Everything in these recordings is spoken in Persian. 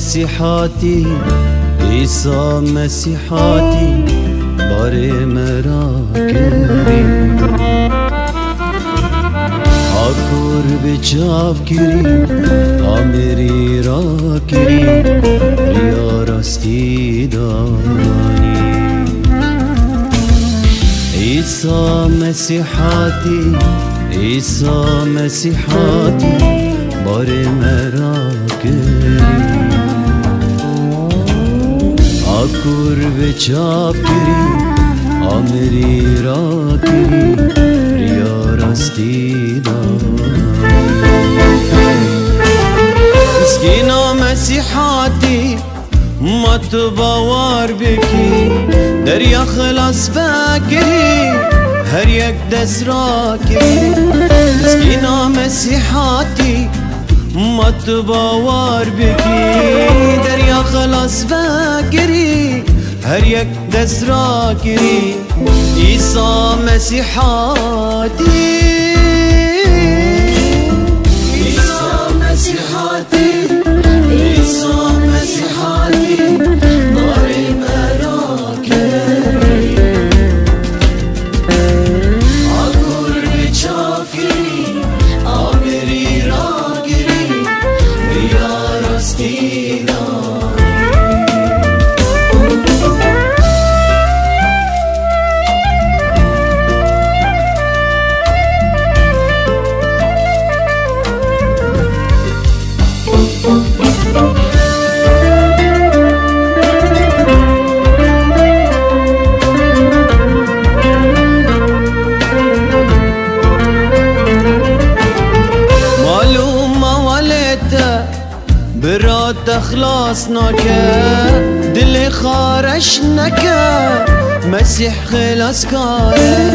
مسیحاتی عیسی مسیحاتی باره مرا کری آکور بچاو کری آمری را کری ریا راستی دانی عیسی مسیحاتی عیسی مسیحاتی باره مرا کری آکور بچاپ کری آمری را کری ریا راستی دانی مسکینا مسیحاتی مت باور بکی دریا خلاص بگیری هر یک دست را کری مسکینا مسیحاتی مت باور بکی دریا خلاص بگیری هر یک دست را کری عیسی مسیحاتی عیسی مسیحاتی عیسی مسیحاتی باری مرا کری آکور بچاو کری آمری را گری ریا راستی برات اخلاص نکه دل خارش نکه مسیح خلاص کاره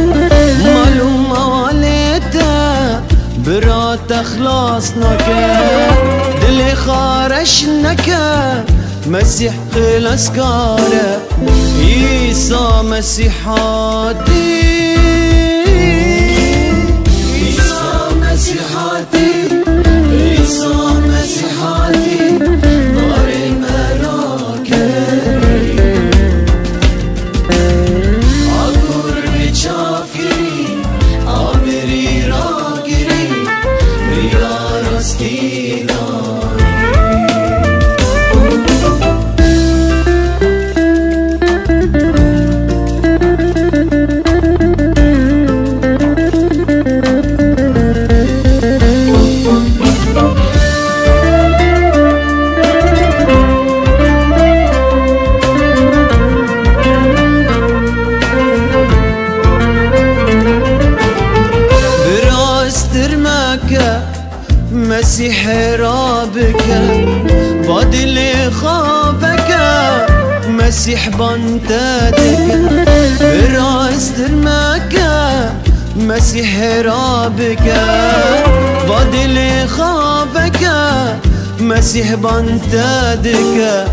معلوم والده برات اخلاص نکه دل خارش نکه مسیح خلاص کاره عیسی مسیحاتی عیسی مسیحاتی عیسی مسیحاتی باری مرا کری آکور بچاو کری آمری را گری ریا راستی مسیح را بکه با دل خوابکه مسیح بانته دکه براستر مکه مسیح را بکه با دل خوابکه مسیح بانته دکه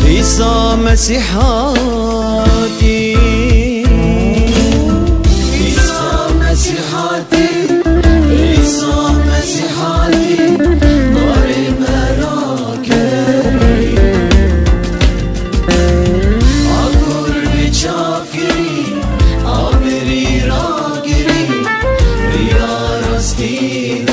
عیسی مسیحاتی عیسی مسیحاتی عیسی مسیحاتی باری مرا کری آکور بچاو کری آمری را گری ریا راستی